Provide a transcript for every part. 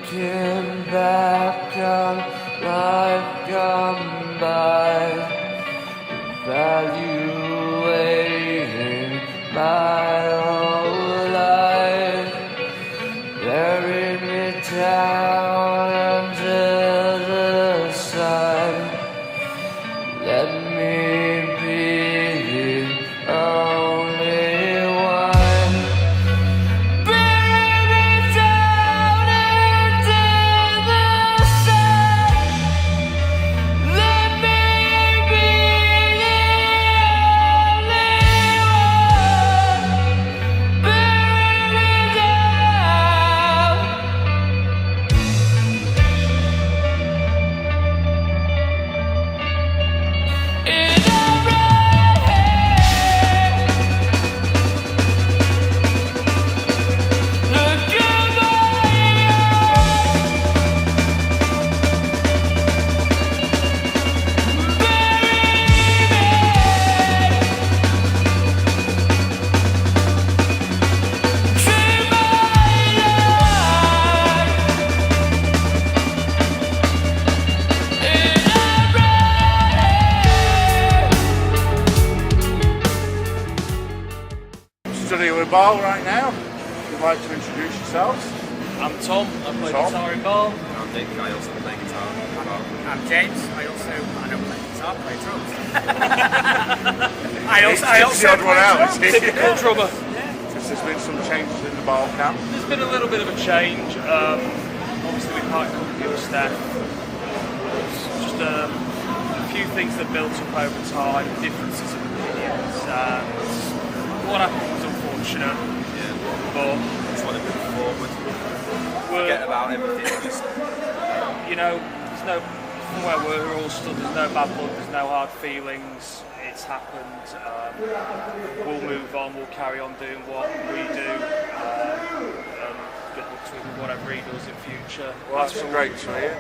Looking back on life gone by, evaluating my whole life, burying me down under the sun. Let me be the only one. Bury me down into the sun. Let me be the only one. Bury me down. In a look in my Studio with Ball right now. If you'd like to introduce yourselves. I'm Tom, I play Tom. guitar in bar. I'm Nick, I also play guitar. I'm James. I don't play guitar, I play drums. I also odd one out. Typical drummer. Because there's been some changes in the Ball camp. There's been a little bit of a change. Obviously we part company with staff. It's just a few things that built up over time, differences of opinions. What happened was unfortunate, but Just want to move forward. we're, Forget about everything. Just you know, there's no, from where we're all stood, there's no bad blood, there's no hard feelings. It's happened. We'll move on. We'll carry on doing what we do. And good luck to him with whatever he does in future. Well, that's great to hear.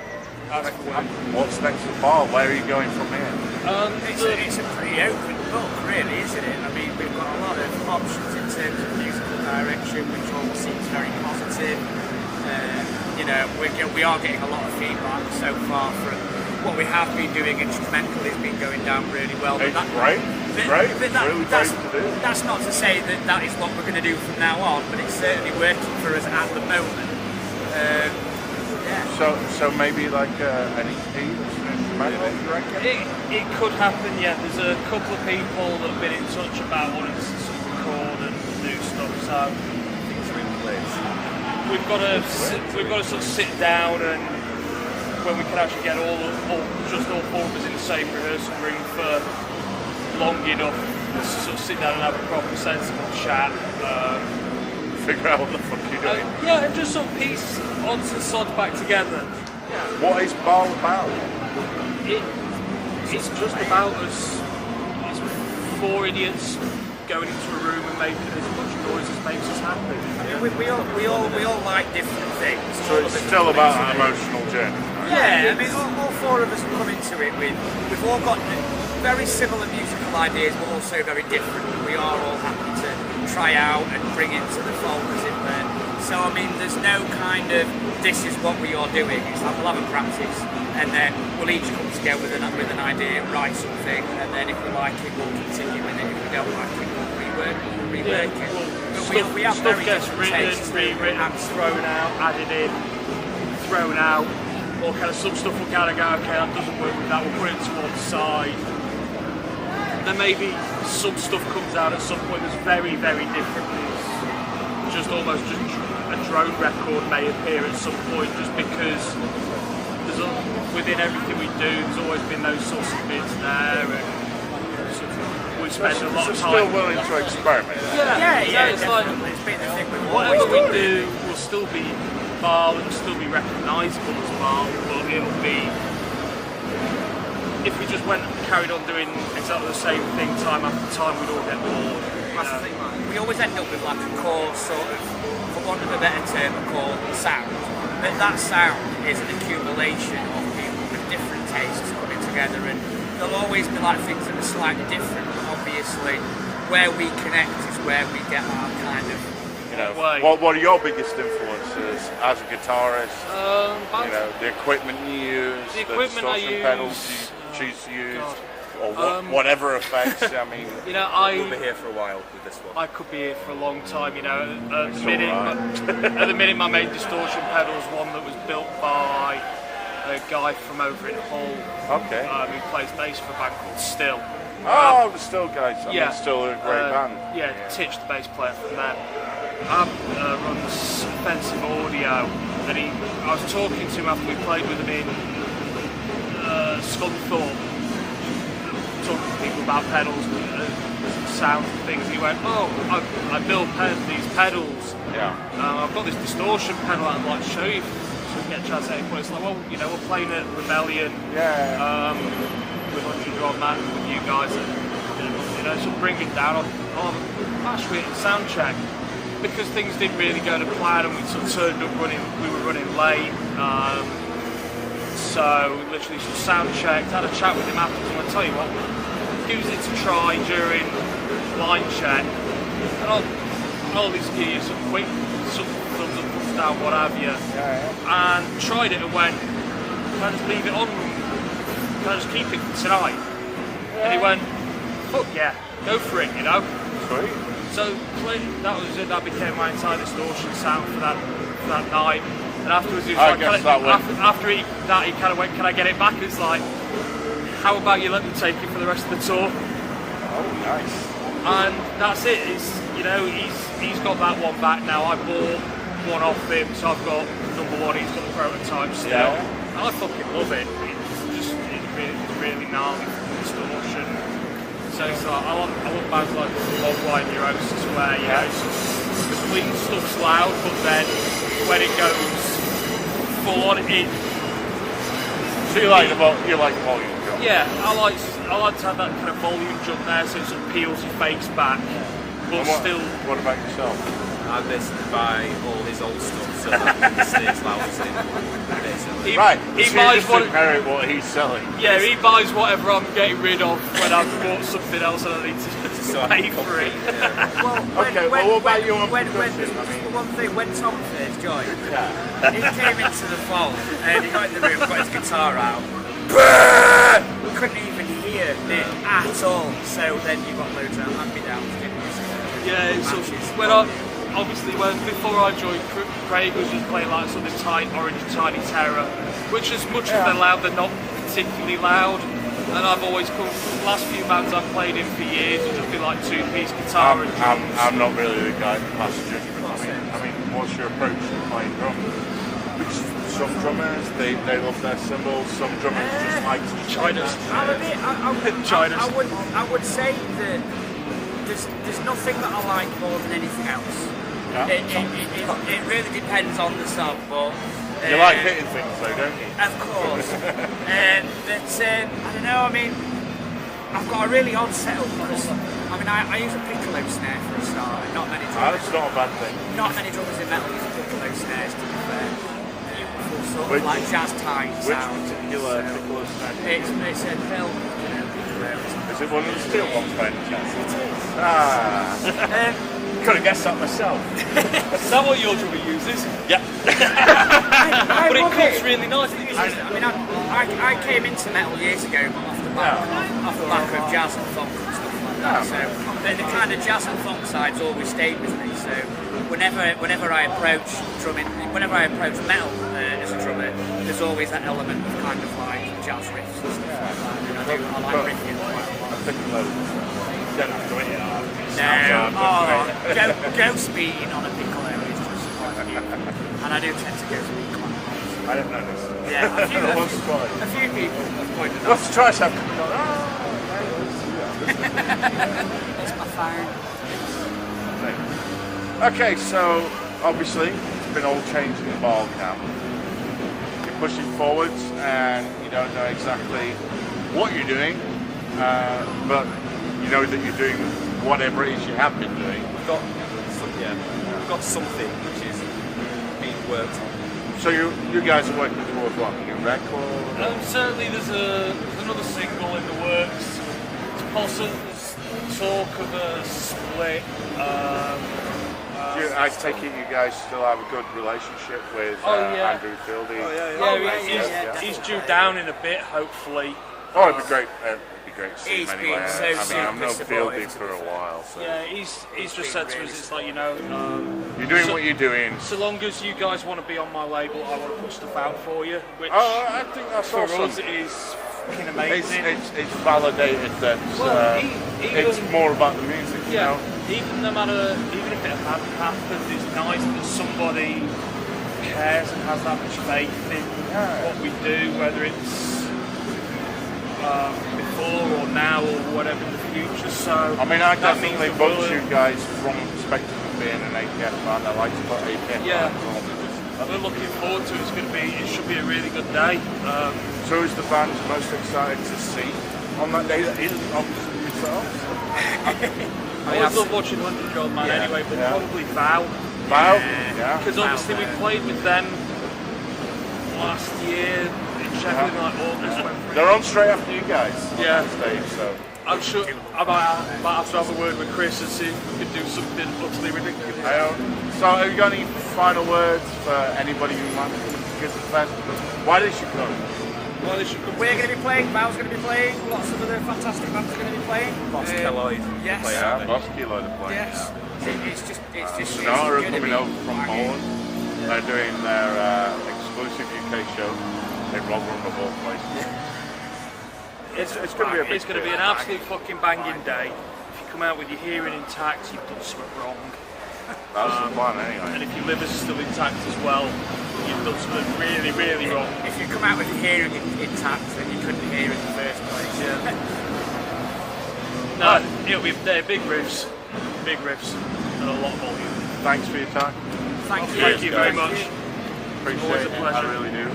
As for work. What's next for Ball? Where are you going from here? It's a pretty open book, really, isn't it? I mean, we've got a lot of options in terms of musical direction, which all seems very positive. You know, we are getting a lot of feedback so far from what we have been doing. Instrumentally has been going down really well. It's great. It's great. But It's really great to do. that's not to say that that is what we're going to do from now on, but it's certainly working for us at the moment. Yeah. So maybe like an EP that's an instrumental, you reckon? It could happen, yeah. There's a couple of people that have been in touch about wanting to sort of record and do stuff. So things are in place. we've got to sort of sit down and when we can actually get all four of us in the same rehearsal room for long enough to sort of sit down and have a proper sensible chat. Figure out what the fuck you're doing. Yeah, and just sort of piece odds and sods back together. What is Ball about? It's just about us. It's four idiots going into a room and making as much noise as makes us happy. I mean, we all like different things. So it's still about an emotional journey, right? Yeah, I mean, all four of us have come into it we've all got very similar musical ideas, but also very different. We are all happy to try out and bring into the fold, as it were. So, I mean, there's no kind of, this is what we are doing. It's like we'll have a practice, and then we'll each come together with an idea, write something, and then if we like it, we'll continue with it. If we don't like it, we'll rework it. But we have very gets different written, tastes. rewritten, thrown out, added in, thrown out, or kind of some stuff will kind of go, okay, that doesn't work with that, we'll put it to one side. Then maybe some stuff comes out at some point that's very, very different. It's just almost just a drone record may appear at some point, just because within everything we do, there's always been those sorts of bits there, and sort of, we spend a lot of time. Still willing to experiment. Yeah, it's like it's been the thing we've whatever always we done. do will still be Ball, it'll still be recognisable as Ball, but it'll be. If we just went and carried on doing exactly the same thing time after time, we'd all get bored. That's the thing, like, we always end up with like a core sort of, for want of a better term, a core sound. But that sound is an accumulation of people with different tastes coming together, and there'll always be like things that are slightly different, but obviously where we connect is where we get our kind of You know, Way. what are your biggest influences as a guitarist? Bands- You know, the equipment you use, The equipment I distortion use- pedals you choose to use, God. or whatever effects. I mean, You know, We'll be here for a while with this one. I could be here for a long time, you know. At the It's minute, alright. at the minute, my main distortion pedal is one that was built by a guy from over in Hull, okay. who plays bass for a band called Still. Oh, the Still guys. I mean, Yeah. Still a great band. Yeah, Titch, the bass player from them. Runs Offensive Audio, and I was talking to him after we played with him in Scunthorpe, talking to people about pedals and sound and things. He went, "Oh, I build these pedals. Yeah. I've got this distortion pedal I'd like to show you so we can get a chance at it." It's like, well, you know, we're playing at Rebellion Yeah. with 100-year-old man with you guys, and you know, so bring it down on Mash with sound check. Because things didn't really go to plan and we sort of turned up we were running late. So we literally sort of sound checked, had a chat with him afterwards, and I tell you what, give it to try during line check, and I'll at least give you some quick sort of thumbs up, thumbs down, what have you. And tried it and went, can I just leave it on? Can I just keep it tonight? And he went, fuck yeah, go for it, you know. Sweet. So that was it. That became my entire distortion sound for that night. And afterwards, he was I like, guess that went- after he kind of went, "Can I get it back?" It's like, how about you let me take it for the rest of the tour? Oh, nice. And that's it. It's, you know, he's got that one back now. I bought one off him, so I've got number one. He's got the prototype still. Yeah. And I fucking love it. It's really gnarly distortion. So it's like, I love bands like Logline Neurosis where, you know, it's just, the clean stuff's loud, but then when it goes full on, So you like the volume jump? yeah, I like to have that kind of volume jump there, so it sort of peels your face back, but And still. What about yourself? I basically buy all his old stuff so that he stays loud as him, basically. Right. He so you buys just what. inherit what he's selling. Yeah, he buys whatever I'm getting rid of when I've bought something else and I need So to pay for it. Well, Okay, well, what about you on when production? I mean- one thing, when Tom first joined, he came into the fold and he got in the room, got his guitar out. We couldn't even hear Nick at all. So then you got loads of hand-me-downs, didn't you? Yeah, it's sort Matches. of, before I joined, Craig was just playing like sort of Tiny Orange Tiny Terror, which as much as they're loud, they're not particularly loud. And I've always come, the last few bands I've played in for years, it's just been like two-piece guitar and drums. I'm not really the guy to pass judgment. I mean, what's your approach to playing drums? Because some drummers, they love their cymbals. Some drummers just like to China's. I'll admit, China's. I would say that there's nothing that I like more than anything else. Yeah. It really depends on the song, but You like hitting things though, don't you? of course. But I don't know. I mean, I've got a really odd setup because I use a piccolo snare for a start, and not many drummers. That's not a bad thing. Not many drummers in metal use piccolo snares, to be fair. Beautiful sort Which- of like jazz tight Which sound. particular piccolo snare? It's a pill. Is it one of the steel ones by any chance? It is. Could have guessed that myself. Is that what your drummer uses? Yeah. I But it love cuts it. really nicely. I came into metal years ago off the back of jazz and funk and stuff like that. So the kind of jazz and funk side's always stayed with me. So whenever I approach drumming, whenever I approach metal as a drummer, there's always that element of kind of like jazz riffs and stuff like that. And I like riffing quite a lot. Piccolo. You don't have to hit it hard. Go speeding on a piccolo is just quite beautiful. And I do tend to go speed quite a lot. I didn't know this. Yeah, I was surprised. a few people have pointed out. What's the tricep? It's my phone. Okay, so obviously it's been all changed in the ball camp. You're pushing forwards and you don't know exactly what you're doing, but you know that you're doing whatever it is you have been doing. We've got something which is being worked on. So you guys are working towards what? A record? Certainly there's another single in the works. It's possible there's talk of a split. I take it you guys still have a good relationship with Andrew Fieldy. He's due down in a bit, hopefully. Oh, it'd be great. It'd be great to see He's him anyway. been so I've known super Fieldy supportive. for a while. So. Yeah, he's just said to us, it's like, You're doing what you're doing. so long as you guys want to be on my label, I want to put stuff out for you. Which I think that's for awesome. us is fucking amazing. It's validated that it's more about the music, you know? Even if it hadn't happened, it's nice that somebody cares and has that much faith in what we do, whether it's before or now or whatever in the future. So I mean, I that means definitely the vote world. you guys from the perspective of being an APF fan. I like to put APF Yeah. fans on. We're looking forward to it. It should be a really good day. So who's the fans most excited to see on that day that isn't obviously yourselves? I always love watching 100-Year-Old Man anyway, but probably Vow. Vow? Yeah. Because obviously we played with them last year in Sheffield in like August. They're on straight after you guys on Yeah. that stage, so. I'm sure I might have to have a word with Chris and see if we can do something utterly ridiculous. So have you got any final words for anybody who might be coming to Gizzard Fest? Why they should come? Well, they should come. We're going to be playing, Val's going to be playing, lots of other fantastic bands are going to be playing. Kelloyd. Yes. Yeah, Bosky load of playing. Yes. It's just Sonata are it's gonna coming be over from banging. Poland. They're doing their exclusive UK show in Rotherham of all places. It's going to be a big It's going to be an absolute fucking banging day. If you come out with your hearing intact, you've done something wrong. That's the plan And anyway. if your liver's still intact as well, you've done something really, really wrong. If you come out with your hearing intact, then you couldn't hear in the first place. No, it'll be they're big riffs, and a lot of volume. Thanks for your time. Thank you. Thank you very guys. much. Appreciate Always a it. pleasure. I really do.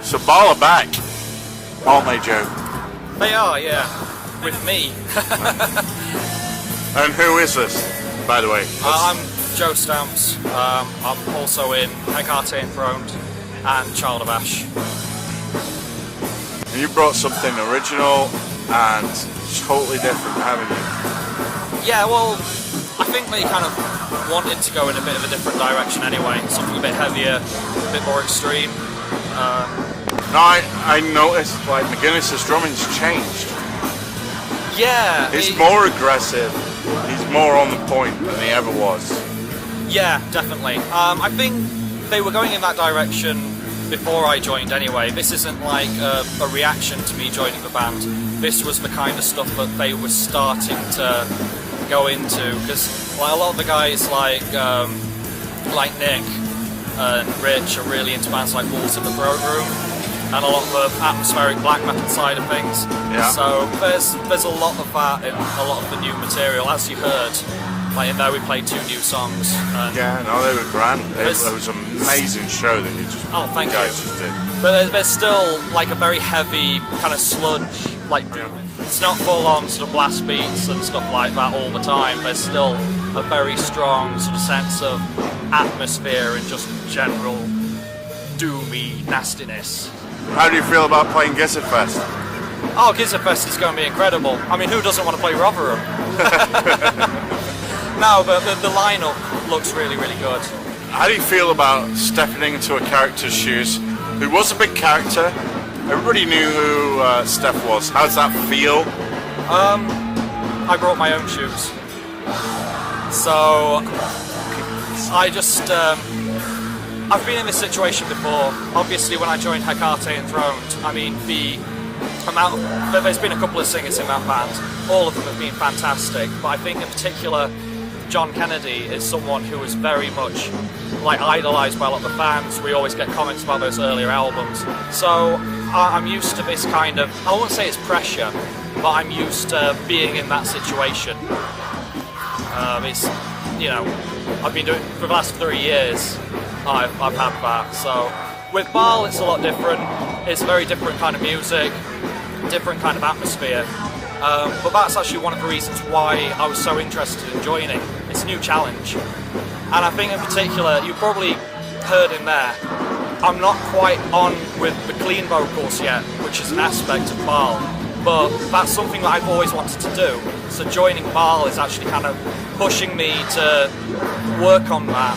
So Ball are back, aren't they, Joe? They are, yeah. With me. And who is this, by the way? I'm Joe Stamps. I'm also in Hecate Enthroned and Child of Ash. And you brought something original and totally different, haven't you? Yeah, well, I think they kind of wanted to go in a bit of a different direction anyway. Something a bit heavier, a bit more extreme. No, I noticed like McGuinness's drumming's changed. Yeah. He's more aggressive. He's more on the point than he ever was. Yeah, definitely. I think they were going in that direction before I joined anyway. This isn't like a reaction to me joining the band. This was the kind of stuff that they were starting to go into, because like, a lot of the guys like Nick and Rich are really into bands like Wolves in the Throat Room and a lot of the atmospheric black metal side of things. Yeah. So there's a lot of that in a lot of the new material, as you heard. Like in there we played 2 new songs. And Yeah, no, they were grand. It There's- was an amazing show that you just thank guys you. just did. But there's still like a very heavy kind of sludge, like it's not full on sort of blast beats and stuff like that all the time. There's still a very strong sort of sense of atmosphere and just general doomy nastiness. How do you feel about playing Gizzard Fest? Oh, Gizzard Fest is going to be incredible. I mean, who doesn't want to play Rotherham? No, but the lineup looks really, really good. How do you feel about stepping into a character's shoes who was a big character? Everybody knew who Steph was. How does that feel? I brought my own shoes. So I just I've been in this situation before. Obviously, when I joined Hecate Enthroned, I mean there's been a couple of singers in that band. All of them have been fantastic, but I think in particular John Kennedy is someone who was very much like idolised by a lot of the fans. We always get comments about those earlier albums. So I'm used to this kind of, I won't say it's pressure, but I'm used to being in that situation. It's, you know, I've been doing it for the last 3 years. I've had that. So with Baal, it's a lot different. It's a very different kind of music, different kind of atmosphere. But that's actually one of the reasons why I was so interested in joining. It's a new challenge. And I think in particular, you probably heard in there, I'm not quite on with the clean vocals yet, which is an aspect of Baal. But that's something that I've always wanted to do. So joining Baal is actually kind of pushing me to work on that.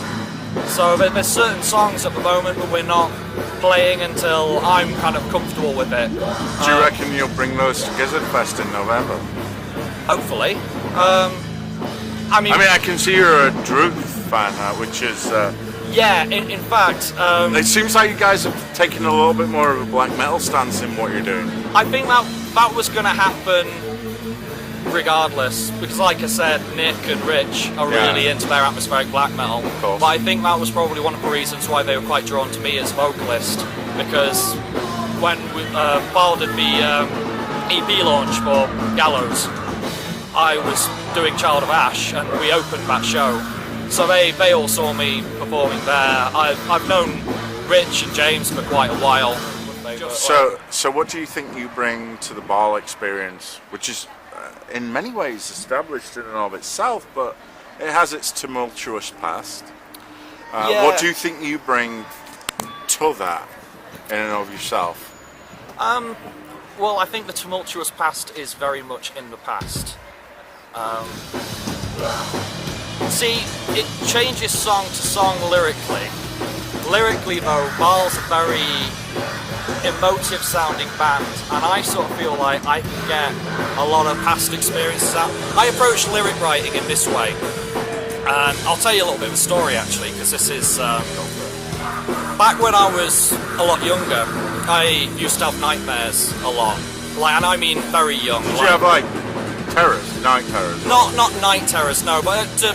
So there's certain songs at the moment that we're not playing until I'm kind of comfortable with it. Do you reckon you'll bring those to Gizzard Fest in November? Hopefully. I mean, I can see you're a Druth fan, which is... yeah, in fact... it seems like you guys have taken a little bit more of a black metal stance in what you're doing. I think that was going to happen regardless, because like I said, Nick and Rich are really into their atmospheric black metal. But I think that was probably one of the reasons why they were quite drawn to me as vocalist, because when Baal did the EP launch for Gallows, I was doing Child of Ash and we opened that show. So they all saw me performing there. I've known Rich and James for quite a while. So what do you think you bring to the Baal experience, which is in many ways established in and of itself, but it has its tumultuous past? What do you think you bring to that in and of yourself? Well, I think the tumultuous past is very much in the past. See, it changes song to song lyrically. Lyrically though, Baal's a very emotive sounding band, and I sort of feel like I can get a lot of past experiences out. I approach lyric writing in this way, and I'll tell you a little bit of a story actually, because this is back when I was a lot younger, I used to have nightmares a lot, and I mean very young. Did you have like terrors, night terrors? Not night terrors, no, but to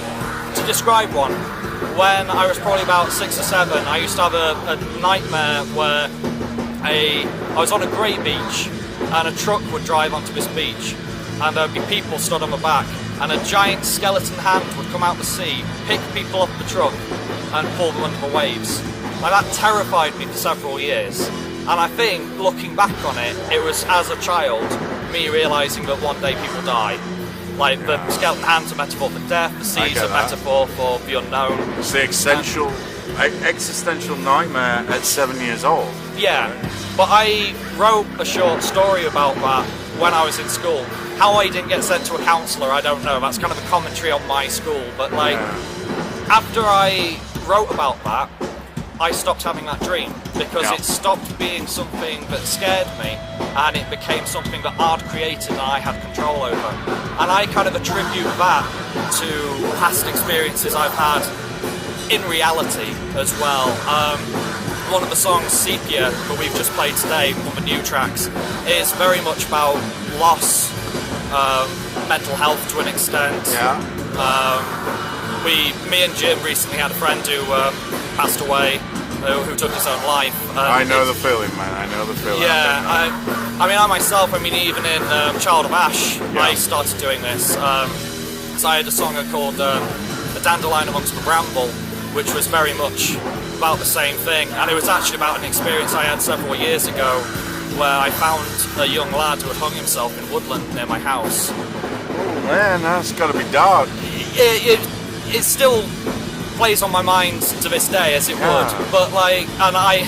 describe one, when I was probably about 6 or 7, I used to have a nightmare where I was on a great beach and a truck would drive onto this beach and there'd be people stood on the back and a giant skeleton hand would come out the sea, pick people off the truck and pull them under the waves. Like, that terrified me for several years, and I think looking back on it, it was as a child me realising that one day people die. Like, the skeleton hand's a metaphor for death, the sea's a metaphor for the unknown. It's the existential nightmare at 7 years old. Yeah, but I wrote a short story about that when I was in school. How I didn't get sent to a counsellor, I don't know. That's kind of a commentary on my school. But like, after I wrote about that, I stopped having that dream, because it stopped being something that scared me and it became something that I'd created and I had control over. And I kind of attribute that to past experiences I've had in reality as well. One of the songs, Sepia, that we've just played today, one of the new tracks, is very much about loss, mental health to an extent. Me and Jim recently had a friend who passed away, who took his own life. I know the feeling, man. I know the feeling. Yeah, I myself, even in Child of Ash, I started doing this. So I had a song called A Dandelion Amongst the Bramble, which was very much about the same thing, and it was actually about an experience I had several years ago where I found a young lad who had hung himself in woodland near my house. Oh man, that's got to be dark. It still plays on my mind to this day, as it would, but like, and I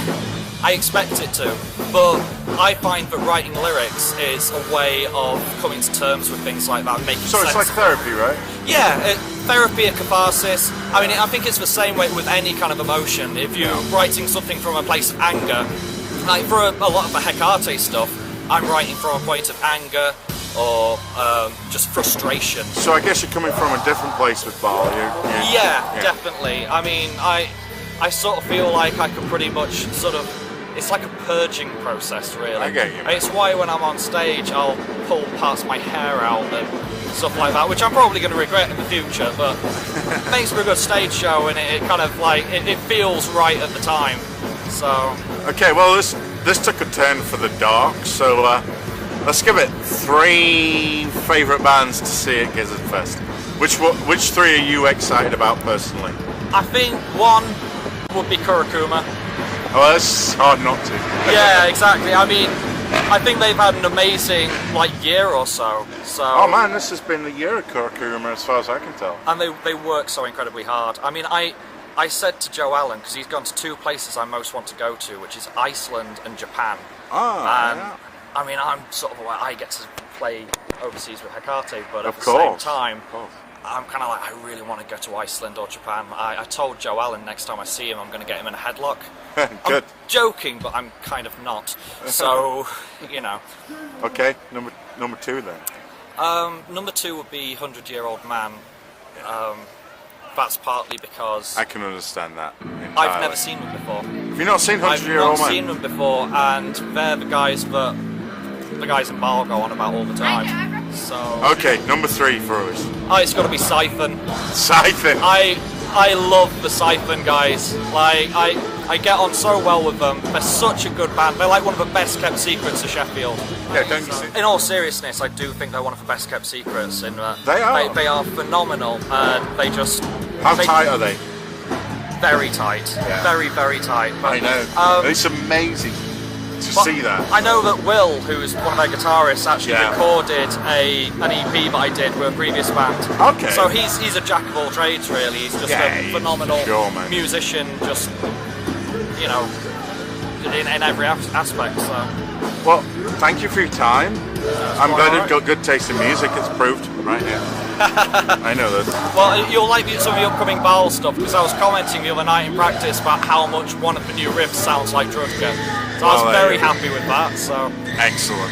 expect it to, but I find that writing lyrics is a way of coming to terms with things like that, making sense. So it's like therapy, right? Yeah, therapy, a catharsis. I mean, I think it's the same way with any kind of emotion. If you're writing something from a place of anger, like for a lot of the Hecate stuff, I'm writing from a point of anger or just frustration. So I guess you're coming from a different place with Baal. Yeah, definitely. I mean, I sort of feel like I could pretty much sort of, it's like a purging process, really. I get you, man. It's why when I'm on stage, I'll pull parts of my hair out and stuff like that, which I'm probably going to regret in the future, but it makes for a good stage show, and it kind of like, it feels right at the time, so... Okay, well, this took a turn for the dark, so let's give it 3 favourite bands to see at Gizzard Fest. Which 3 are you excited about personally? I think one would be Kurokuma. Oh, that's hard not to. Yeah, exactly. I mean, I think they've had an amazing year or so. Oh man, this has been the year of Kurokuma as far as I can tell. And they work so incredibly hard. I mean, I said to Joe Allen, because he's gone to 2 places I most want to go to, which is Iceland and Japan. And I mean, I'm sort of I get to play overseas with Hecate, but at the same time, I'm kind of like, I really want to go to Iceland or Japan. I told Joe Allen next time I see him, I'm going to get him in a headlock. Good. I'm joking, but I'm kind of not. So, you know. Okay, number 2 then. Number 2 would be 100-Year-Old Man. That's partly because I can understand that entirely. I've never seen them before. Have you not seen 100-Year-Old Man? I've not seen them before, and they're the guys in Baal go on about all the time. So okay, number 3 for us. it's got to be Siphon. Siphon. I love the Siphon guys. Like I get on so well with them. They're such a good band. They're like one of the best kept secrets of Sheffield. Yeah, don't you see? In all seriousness, I do think they're one of the best kept secrets. In they are. They are phenomenal, and they just. How tight are they? Very tight. Yeah. Very, very tight. But, I know. It's amazing to see that. I know that Will, who's one of their guitarists, actually recorded an EP that I did with a previous band. Okay. So he's a jack of all trades, really. He's just a phenomenal musician, just, you know, in every aspect. So. Well, thank you for your time. I'm glad you've got good taste in music. It's proved right here. I know that. Well, you'll like some of the upcoming Baal stuff, because I was commenting the other night in practice about how much one of the new riffs sounds like Drudka. So I was very happy with that. So excellent.